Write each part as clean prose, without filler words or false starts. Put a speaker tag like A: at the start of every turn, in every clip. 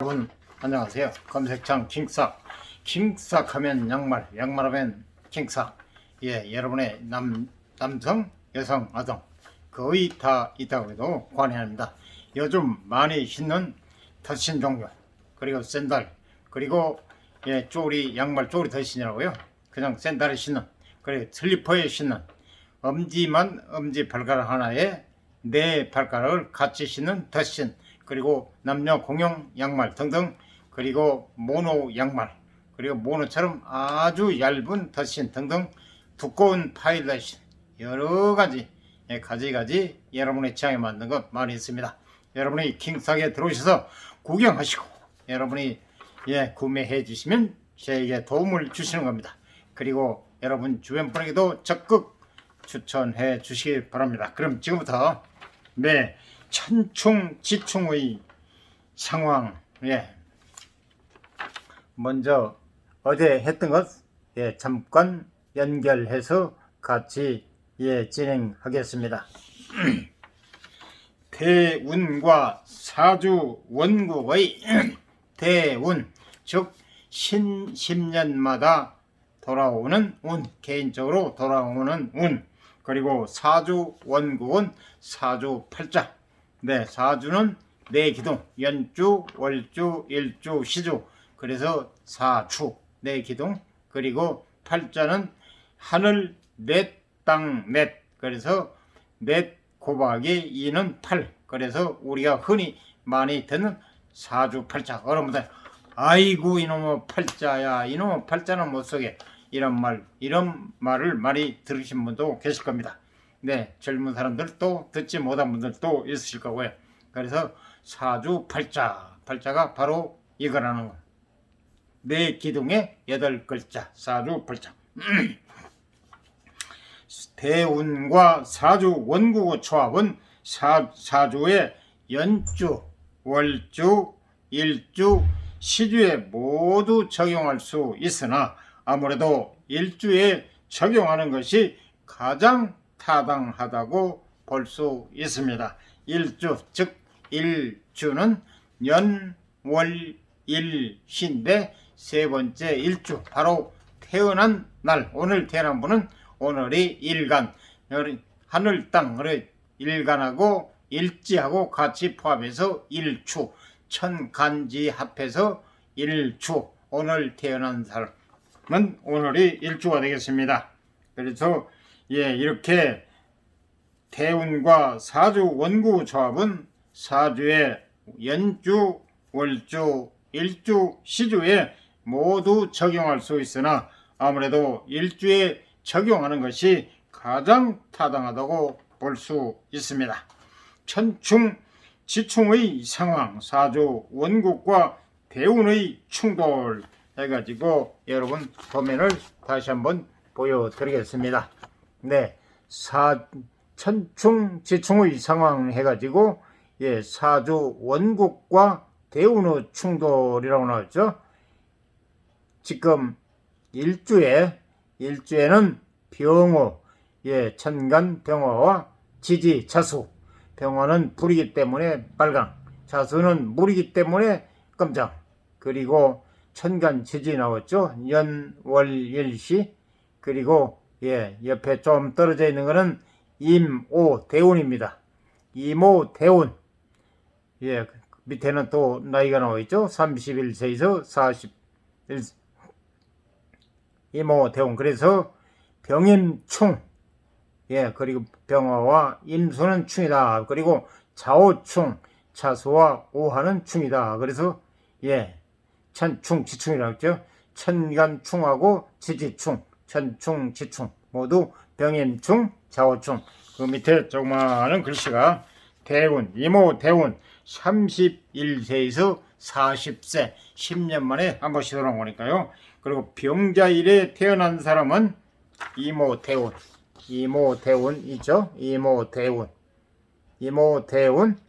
A: 여러분 안녕하세요. 검색창 킹싹 하면 양말, 양말하면 킹싹. 예, 여러분의 남성, 여성, 아동 거의 다 있다고 해도 과언합니다. 요즘 많이 신는 덧신 종류, 그리고 샌들, 그리고 쪼리, 양말 쪼리 덧신이라고요. 그냥 샌들에 신는, 그리고 슬리퍼에 신는, 엄지 발가락 하나에 네 발가락을 같이 신는 덧신, 그리고 남녀 공용 양말 등등, 그리고 모노 양말, 그리고 모노처럼 아주 얇은 덧신 등등, 두꺼운 파일 덧신, 여러가지 가지가지 여러분의 취향에 맞는 것 많이 있습니다. 여러분이 킹싸게 들어오셔서 구경하시고 여러분이 구매해 주시면 저에게 도움을 주시는 겁니다. 그리고 여러분 주변 분에게도 적극 추천해 주시기 바랍니다. 그럼 지금부터 천충지충의 상황, 먼저 어제 했던 것 잠깐 연결해서 같이 진행하겠습니다. 대운과 사주 원국의 대운, 즉 신년마다 돌아오는 운, 개인적으로 돌아오는 운, 그리고 사주 원국은 사주 팔자. 사주는 네 기둥, 연주, 월주, 일주, 시주, 그래서 사주 네 기둥. 그리고 팔자는 하늘 넷, 땅 넷, 그래서 넷 곱하기 2는 8. 그래서 우리가 흔히 많이 듣는 사주 팔자. 여러분들, 아이고 이놈의 팔자야, 이놈의 팔자는 못 속에, 이런 말을 많이 들으신 분도 계실 겁니다. 젊은 사람들도 듣지 못한 분들도 있으실 거고요. 그래서 사주 팔자가 바로 이거라는 거. 네 기둥의 8글자, 사주 팔자. 대운과 사주 원국의 조합은 사주의 연주, 월주, 일주, 시주에 모두 적용할 수 있으나 아무래도 일주에 적용하는 것이 가장 타당하다고 볼 수 있습니다. 일주, 즉 일주는 연, 월, 일, 시인데 세 번째 일주, 바로 태어난 날, 오늘 태어난 분은 오늘이 일간, 하늘 땅을 일간하고 일지하고 같이 포함해서 일추, 천간지 합해서 일추, 오늘 태어난 사람은 오늘이 일주가 되겠습니다. 그래서 이렇게 대운과 사주 원구 조합은 사주의 연주, 월주, 일주, 시주에 모두 적용할 수 있으나 아무래도 일주에 적용하는 것이 가장 타당하다고 볼 수 있습니다. 천충지충의 상황, 사주 원국과 대운의 충돌 해가지고 여러분 도면을 다시 한번 보여드리겠습니다. 천충지충의 상황 해가지고 사주 원국과 대운의 충돌이라고 나왔죠. 지금 일주에는 병호, 천간 병호와 지지, 자수. 병호는 불이기 때문에 빨강, 자수는 물이기 때문에 검정. 그리고 천간 지지 나왔죠. 연, 월, 일시. 그리고 옆에 좀 떨어져 있는 것은 임오 대운입니다. 임오 대운. 밑에는 또 나이가 나와 있죠. 31세에서 41. 임오 대운. 그래서 병임충. 그리고 병화와 임수는 충이다. 그리고 자오충, 자수와 오하는 충이다. 그래서 천충지충이라고 했죠. 천간충하고 지지충, 천충지충 모두 병임충, 자오충. 그 밑에 조그마한 글씨가 대운, 이모 대운 31세에서 40세 10년 만에 한 번씩 돌아오니까요. 그리고 병자일에 태어난 사람은 이모 대운 있죠. 이모 대운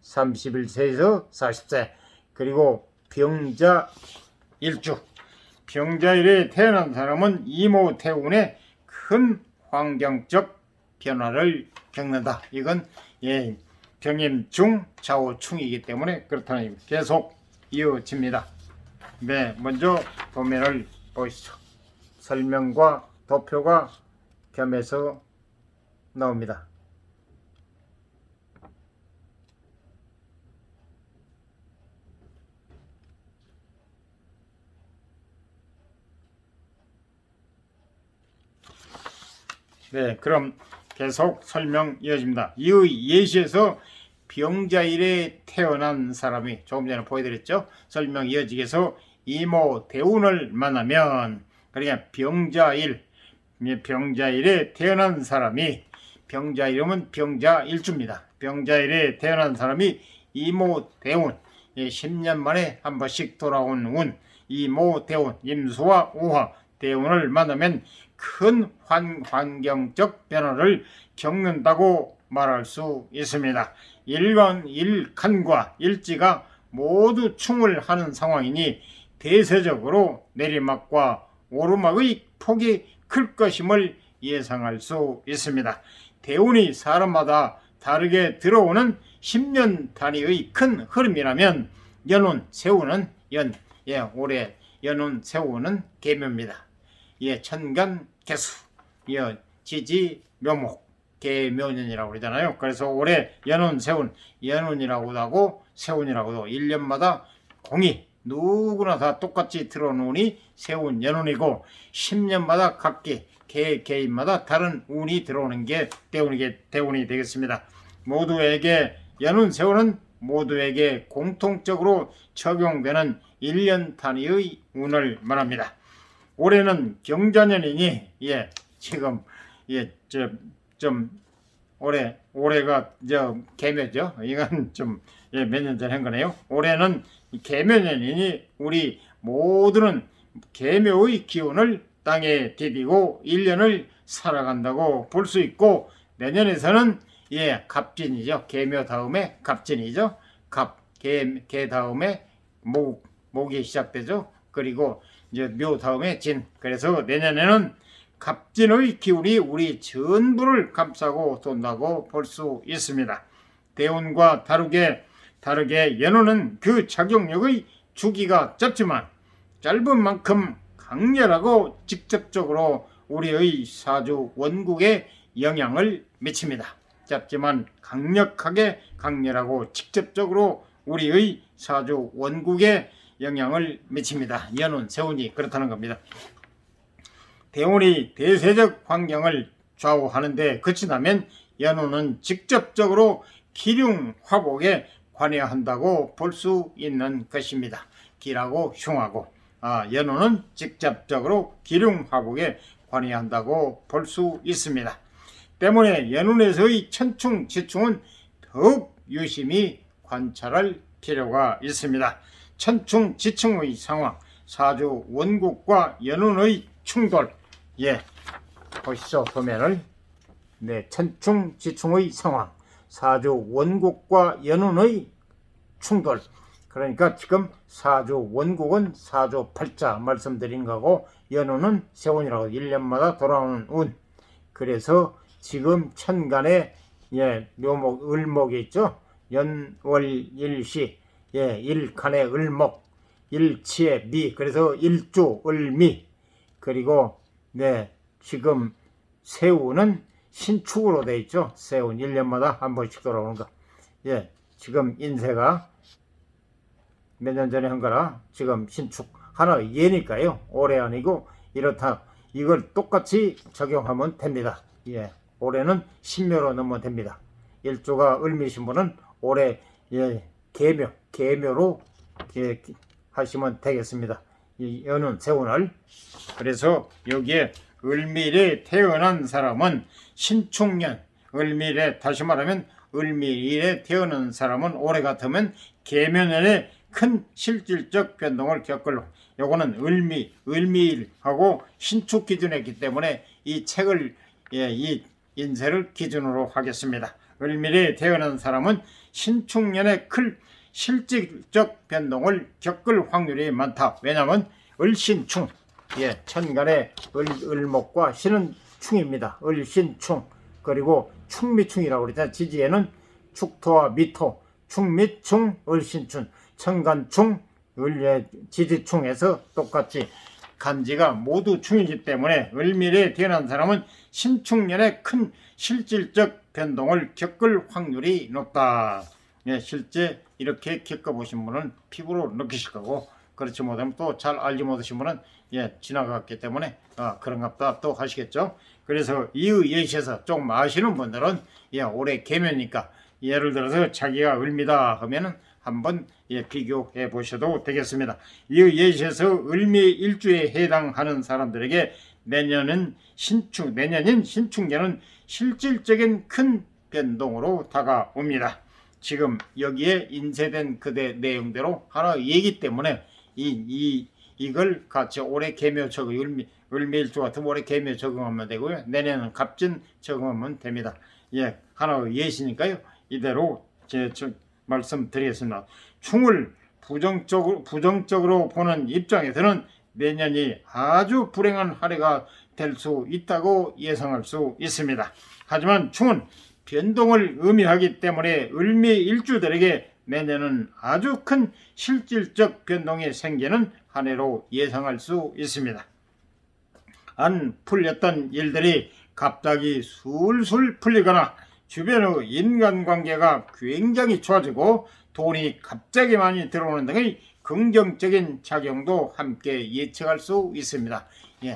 A: 31세에서 40세. 그리고 병자일에 태어난 사람은 이모 대운에 큰 환경적 변화를 겪는다. 이건 병임중 좌우충이기 때문에 그렇다는 얘기입니다. 계속 이어집니다. 네, 먼저 도면을 보시죠. 설명과 도표가 겸해서 나옵니다. 네, 그럼 계속 설명 이어집니다. 이의 예시에서 병자일에 태어난 사람이 조금 전에 보여드렸죠. 설명 이어지게서 이모 대운을 만나면, 그러니까 병자일에 태어난 사람이, 병자일이면 병자일주입니다. 병자일에 태어난 사람이 이모 대운, 10년 만에 한 번씩 돌아온 운, 이모 대운, 임수와 우화 대운을 만나면 큰 환경적 변화를 겪는다고 말할 수 있습니다. 일간과 일지가 모두 충을 하는 상황이니 대세적으로 내리막과 오르막의 폭이 클 것임을 예상할 수 있습니다. 대운이 사람마다 다르게 들어오는 10년 단위의 큰 흐름이라면 연운, 세운은 올해 연운, 세운은 계묘입니다. 천간, 개수, 지지, 묘목, 계묘년이라고 그러잖아요. 그래서 올해 연운, 세운, 연운이라고도 하고 세운이라고도 1년마다 공이 누구나 다 똑같이 들어오는 세운, 연운이고 10년마다 각기 개인마다 다른 운이 들어오는 게 대운이 되겠습니다. 모두에게 연운, 세운은 모두에게 공통적으로 적용되는 1년 단위의 운을 말합니다. 올해는 경자년이니 지금 올해가 개묘죠. 이건 몇 년 전에 한 거네요. 올해는 개묘년이니 우리 모두는 개묘의 기운을 땅에 디디고 1년을 살아간다고 볼 수 있고, 내년에서는 갑진이죠. 개묘 다음에 갑진이죠. 개 다음에 목이 시작되죠. 그리고 묘 다음에 진. 그래서 내년에는 갑진의 기운이 우리 전부를 감싸고 돈다고 볼 수 있습니다. 대운과 다르게 연운은 그 작용력의 주기가 짧지만 짧은 만큼 강렬하고 직접적으로 우리의 사주 원국에 영향을 미칩니다. 짧지만 강렬하고 직접적으로 우리의 사주 원국에 영향을 미칩니다. 연운, 세운이 그렇다는 겁니다. 대운이 대세적 환경을 좌우하는데 그치다면 연운은 직접적으로 기륭 화복에 관여한다고 볼 수 있는 것입니다. 기라고 흉하고 연운은 직접적으로 기륭 화복에 관여한다고 볼 수 있습니다. 때문에 연운에서의 천충지충은 더욱 유심히 관찰할 필요가 있습니다. 천충지충의 상황, 사주 원국과 연운의 충돌. 보시죠, 도면을. 천충지충의 상황, 사주 원국과 연운의 충돌. 그러니까 지금 사주 원국은 사주 팔자 말씀드린 거고, 연운은 세운이라고 1년마다 돌아오는 운. 그래서 지금 천간에 묘목, 을목이 있죠. 연월일시, 일간에 을목, 일치에 미. 그래서 일주 을미. 그리고 지금 세운은 신축으로 돼 있죠. 세운 1년마다 한 번씩 돌아오는 거. 지금 인쇄가 몇 년 전에 한 거라 지금 신축 하나 예니까요. 올해 아니고 이렇다. 이걸 똑같이 적용하면 됩니다. 올해는 신묘로 넣으면 됩니다. 일주가 을미신 분은 올해 계묘로 하시면 되겠습니다. 연운, 세운을. 그래서 여기에 을밀에 태어난 사람은 신축년, 을밀에, 다시 말하면 을밀에 태어난 사람은 올해 같으면 계묘년에 큰 실질적 변동을 겪을. 요거는 을밀하고 신축 기준이기 때문에 이 책을 이 인쇄를 기준으로 하겠습니다. 을밀에 태어난 사람은 신축년에 큰 실질적 변동을 겪을 확률이 많다. 왜냐하면 을신충, 천간에 을목과 신은 충입니다. 을신충. 그리고 충미충이라고 그러잖아요. 지지에는 축토와 미토, 충미충, 을신충, 천간충, 지지충에서 똑같이 간지가 모두 충이기 때문에 을밀에 태어난 사람은 신축년에 큰 실질적 변동을 겪을 확률이 높다. 예, 실제 이렇게 겪어보신 분은 피부로 느끼실 거고, 그렇지 못하면 또 잘 알지 못하신 분은 지나갔기 때문에 그런갑다 또 하시겠죠. 그래서 이의 예시에서 조금 아시는 분들은 올해 개묘니까 예를 들어서 자기가 을미다 하면은 한번 비교해 보셔도 되겠습니다. 이의 예시에서 을미 일주에 해당하는 사람들에게 내년인 신축년은 실질적인 큰 변동으로 다가옵니다. 지금 여기에 인쇄된 그대 내용대로 하나의 얘기 때문에 이걸 같이 올해 개묘 적응, 을미일주 같은 올해 개묘 적응하면 되고요. 내년은 갑진 적응하면 됩니다. 하나의 예시니까요. 이대로 말씀드리겠습니다. 충을 부정적으로 보는 입장에서는 내년이 아주 불행한 한 해가 될 수 있다고 예상할 수 있습니다. 하지만 충은 변동을 의미하기 때문에 을미 일주들에게 내년은 아주 큰 실질적 변동이 생기는 한 해로 예상할 수 있습니다. 안 풀렸던 일들이 갑자기 술술 풀리거나 주변의 인간관계가 굉장히 좋아지고 돈이 갑자기 많이 들어오는 등의 긍정적인 작용도 함께 예측할 수 있습니다.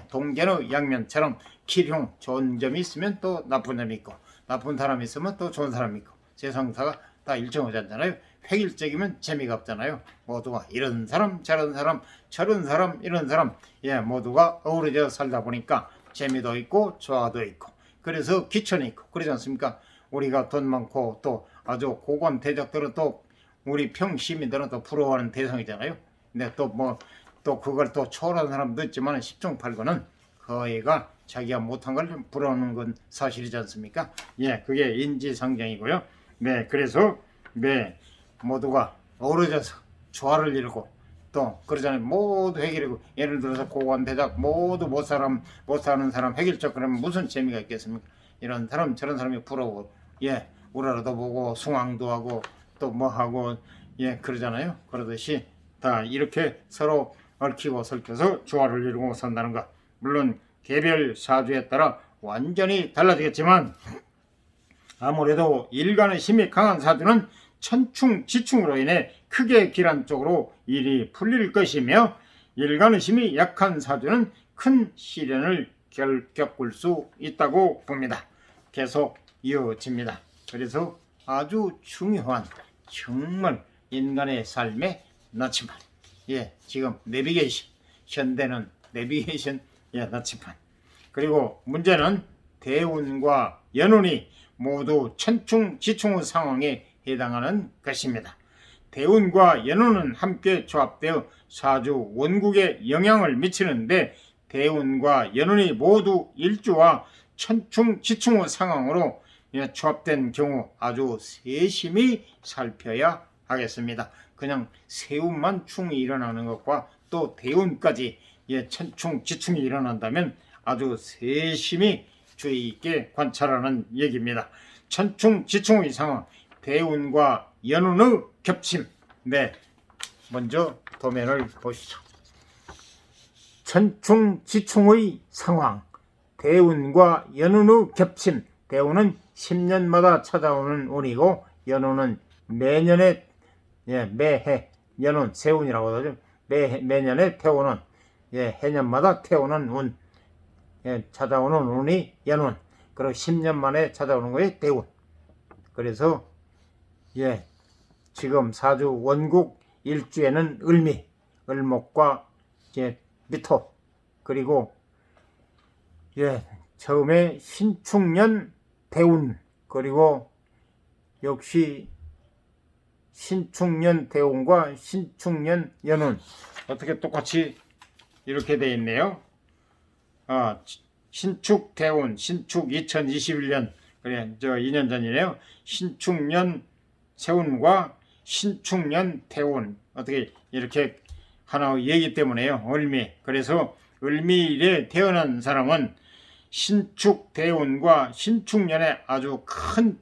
A: 동계의 양면처럼 기룡 좋은 점이 있으면 또 나쁜 점이 있고, 나쁜 사람이 있으면 또 좋은 사람이 있고, 세상사가 다 일정하잖아요. 획일적이면 재미가 없잖아요. 모두가 이런 사람 저런 사람 저런 사람 이런 사람 모두가 어우러져 살다 보니까 재미도 있고 조화도 있고, 그래서 귀천이 있고 그러지 않습니까? 우리가 돈 많고 또 아주 고관 대적들은 또 우리 평시민들은 또 부러워하는 대상이잖아요. 근데 또 그걸 또 초월한 사람도 있지만 10중 8구는 거의가 자기가 못한 걸 부러워하는 건 사실이지 않습니까? 그게 인지상정이고요. 그래서 모두가 어우러져서 조화를 이루고 또 그러잖아요. 모두 해결이고, 예를 들어서 고관 대작 모두 못 사는 사람 해결적 그러면 무슨 재미가 있겠습니까? 이런 사람 저런 사람이 부러워 우라라도 보고 숭앙도 하고 또 뭐 하고 그러잖아요. 그러듯이 다 이렇게 서로 얽히고 설켜서 조화를 이루고 산다는 것. 물론 개별 사주에 따라 완전히 달라지겠지만 아무래도 일간의 힘이 강한 사주는 천충 지충으로 인해 크게 길한 쪽으로 일이 풀릴 것이며, 일간의 힘이 약한 사주는 큰 시련을 겪을 수 있다고 봅니다. 계속 이어집니다. 그래서 아주 중요한 정말 인간의 삶의 나침반, 지금 내비게이션, 현대는 내비게이션 나침반. 그리고 문제는 대운과 연운이 모두 천충 지충의 상황에 해당하는 것입니다. 대운과 연운은 함께 조합되어 사주 원국에 영향을 미치는데, 대운과 연운이 모두 일주와 천충 지충의 상황으로 조합된 경우 아주 세심히 살펴야 하겠습니다. 그냥 세운만 충이 일어나는 것과 또 대운까지 천충 지충이 일어난다면 아주 세심히 주의 있게 관찰하는 얘기입니다. 천충 지충의 상황, 대운과 연운의 겹침. 먼저 도면을 보시죠. 천충 지충의 상황, 대운과 연운의 겹침. 대운은 10년마다 찾아오는 운이고, 연운은 매년에 매해, 연운 세운이라고 하죠. 매년에 태오는 해년마다 태오는 운, 찾아오는 운이 연운. 그리고 10년 만에 찾아오는 거에 대운. 그래서 지금 사주 원국 일주에는 을미, 을목과 미토, 그리고 처음에 신축년 대운, 그리고 역시 신축년 대운과 신축년 연운 어떻게 똑같이 이렇게 돼 있네요. 신축 대운, 신축 2021년, 그래 2년 전이네요. 신축년 세운과 신축년 대운 어떻게 이렇게 하나의 얘기 때문에요. 을미. 그래서 을미일에 태어난 사람은 신축 대운과 신축년에 아주 큰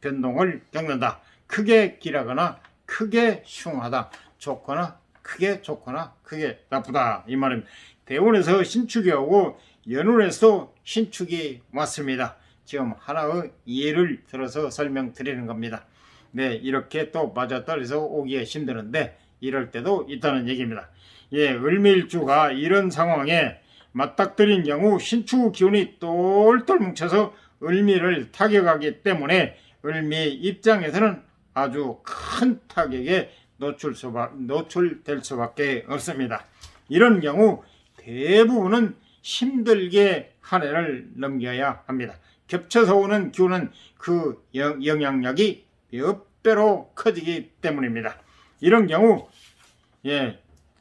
A: 변동을 겪는다. 크게 길하거나 크게 흉하다. 좋거나 크게 좋거나 크게 나쁘다 이 말입니다. 대운에서 신축이 오고 연운에서 신축이 왔습니다. 지금 하나의 예를 들어서 설명드리는 겁니다. 네, 이렇게 또 맞아떨어서 오기에 힘드는데 이럴 때도 있다는 얘기입니다. 예, 을밀주가 이런 상황에 맞닥뜨린 경우 신축 기운이 똘똘 뭉쳐서 을미를 타격하기 때문에 을미 입장에서는 아주 큰 타격에 노출될 수밖에 없습니다. 이런 경우 대부분은 힘들게 한 해를 넘겨야 합니다. 겹쳐서 오는 기운은 그 영향력이 몇 배로 커지기 때문입니다. 이런 경우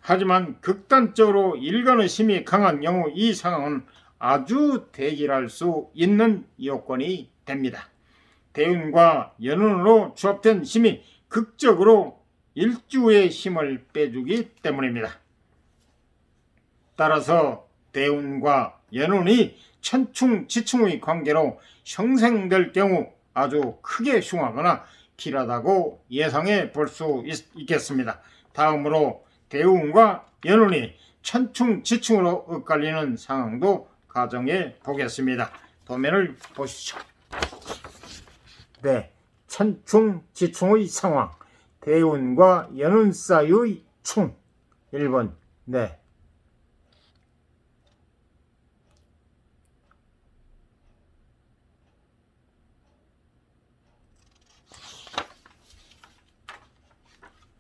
A: 하지만 극단적으로 일간의 힘이 강한 경우 이 상황은 아주 대길할 수 있는 요건이 됩니다. 대운과 연운으로 조합된 힘이 극적으로 일주의 힘을 빼주기 때문입니다. 따라서 대운과 연운이 천충지충의 관계로 형성될 경우 아주 크게 흉하거나 길하다고 예상해 볼 수 있겠습니다. 다음으로 대운과 연운이 천충지충으로 엇갈리는 상황도 가정해 보겠습니다. 도면을 보시죠. 네, 천충지충의 상황, 대운과 연운 사이의 충 1번. 네,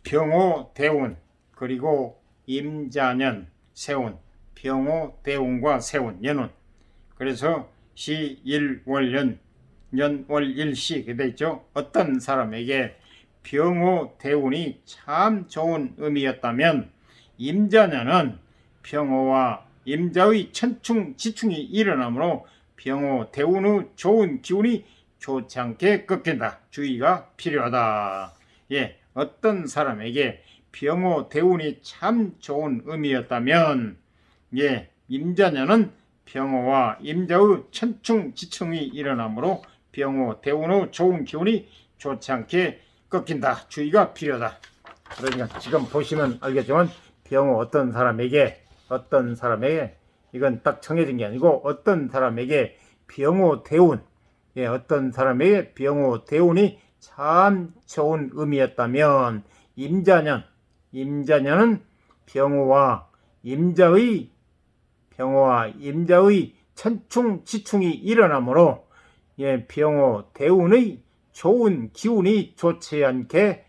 A: 병호 대운 그리고 임자년 세운, 병호 대운과 세운 연운. 그래서 시일월연 연월일시 돼 있죠. 어떤 사람에게 병호 대운이 참 좋은 의미였다면 임자년은 병호와 임자의 천충지충이 일어나므로 병호 대운의 좋은 기운이 좋지 않게 꺾인다. 주의가 필요하다. 예, 어떤 사람에게 병호 대운이 참 좋은 의미였다면 임자년은 병호와 임자의 천충지충이 일어나므로 병호 대운의 좋은 기운이 좋지 않게 꺾인다. 주의가 필요하다. 그러니까 지금 보시면 알겠지만 병호 어떤 사람에게 이건 딱 정해진 게 아니고 어떤 사람에게 병호 대운 어떤 사람에게 병호 대운이 참 좋은 의미였다면 임자년은 병호와 임자의 천충지충이 일어나므로 병호 대운의 좋은 기운이 좋지 않게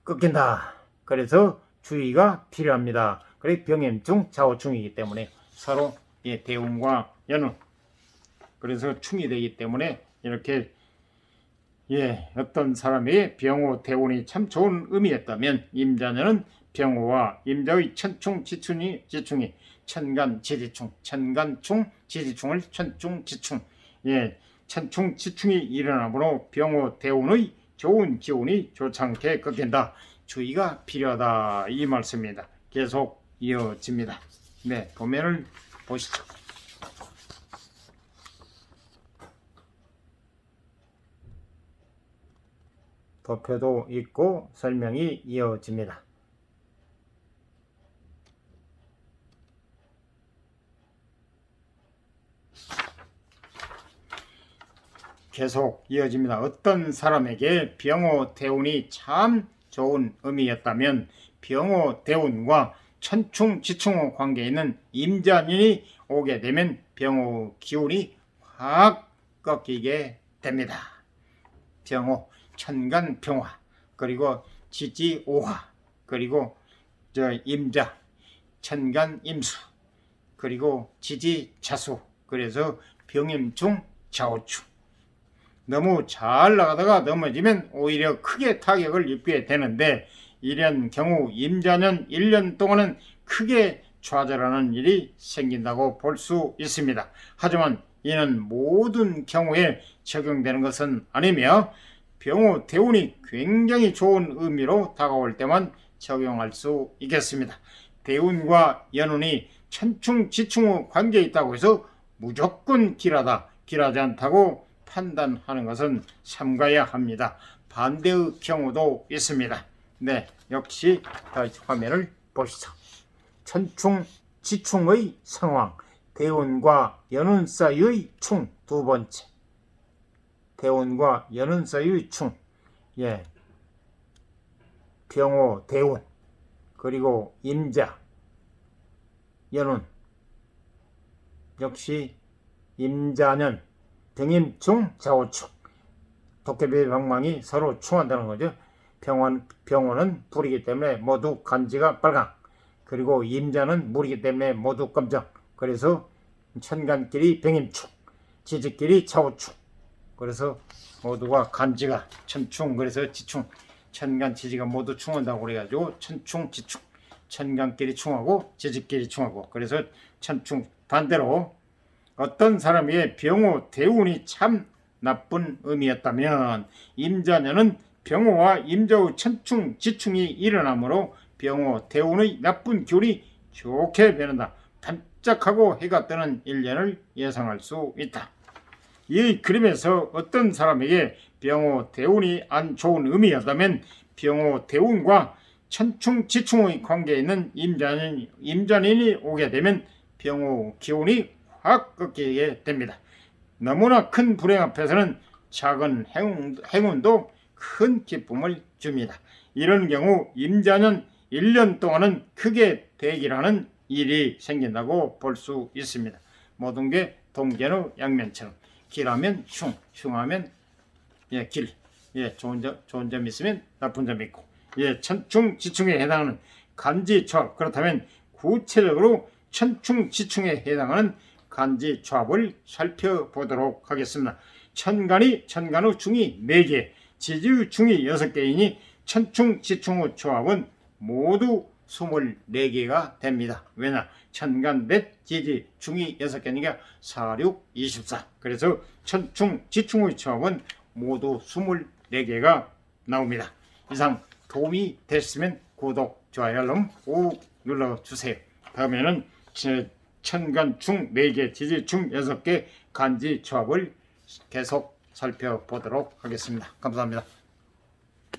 A: 꺾인다. 그래서 주의가 필요합니다. 그래 병임충 좌우충이기 때문에 서로 대운과 연운 그래서 충이 되기 때문에 이렇게 어떤 사람의 병호 대운이 참 좋은 의미였다면 임자년은 병호와 임자의 천충지충이 천간지지충 천간충지지충을 천충지충 천충지충이 일어나므로 병호 대운의 좋은 기운이 좋지 않게 꺾인다. 주의가 필요하다 이 말씀입니다. 계속 이어집니다. 네, 도면을 보시죠. 도표도 있고 설명이 이어집니다. 계속 이어집니다. 어떤 사람에게 병호 대운이 참 좋은 의미였다면 병호 대운과 천충지충의 관계에 있는 임자년이 오게 되면 병호 기운이 확 꺾이게 됩니다. 병호 천간병화 그리고 지지오화 그리고 임자 천간임수 그리고 지지자수 그래서 병임충 좌우충 너무 잘 나가다가 넘어지면 오히려 크게 타격을 입게 되는데 이런 경우 임자년 1년 동안은 크게 좌절하는 일이 생긴다고 볼 수 있습니다. 하지만 이는 모든 경우에 적용되는 것은 아니며 병호 대운이 굉장히 좋은 의미로 다가올 때만 적용할 수 있겠습니다. 대운과 연운이 천충지충의 관계에 있다고 해서 무조건 길하다, 길하지 않다고 판단하는 것은 삼가야 합니다. 반대의 경우도 있습니다. 네, 역시 다시 화면을 보시죠. 천충, 지충의 상황, 대운과 연운 사이의 충 두 번째. 대운과 연운 사이의 충, 예, 병호, 대운, 그리고 임자, 연운, 역시 임자년, 병임충, 자오충, 도깨비 방망이 서로 충한다는 거죠. 병호는 불이기 때문에 모두 간지가 빨강, 그리고 임자는 물이기 때문에 모두 검정. 그래서 천간끼리 병임충, 지지끼리 자오충. 그래서 모두가 간지가 천충, 그래서 지충, 천간 지지가 모두 충한다고 그래가지고 천충 지충, 천간끼리 충하고 지지끼리 충하고. 그래서 천충. 반대로 어떤 사람의 병호 대운이 참 나쁜 의미였다면 임자년은 병호와 임자의 천충 지충이 일어나므로 병호 대운의 나쁜 기운이 좋게 변한다. 반짝하고 해가 뜨는 일년을 예상할 수 있다. 이 그림에서 어떤 사람에게 병호 대운이 안 좋은 의미였다면 병호 대운과 천충 지충의 관계에 있는 임자년이 오게 되면 병호 기운이 확 꺾이게 됩니다. 너무나 큰 불행 앞에서는 작은 행운도 큰 기쁨을 줍니다. 이런 경우 임자년 1년 동안은 크게 대기라는 일이 생긴다고 볼 수 있습니다. 모든 게 동전의 양면처럼 길하면 흉, 흉하면 길. 좋은 점 있으면 나쁜 점 있고. 천충 지충에 해당하는 간지 조합. 그렇다면 구체적으로 천충 지충에 해당하는 간지 조합을 살펴보도록 하겠습니다. 천간의 중이 4개, 지지의 중이 6개이니 천충 지충의 조합은 모두 24개가 됩니다. 왜냐? 천간 넷, 지지 중이 6개니까 4, 6, 24. 그래서 천충 지충의 조합은 모두 24개가 나옵니다. 이상 도움이 됐으면 구독, 좋아요, 알람 꼭 눌러주세요. 다음에는 천간 중 4개, 지지 중 6개 간지 조합을 계속 살펴보도록 하겠습니다. 감사합니다.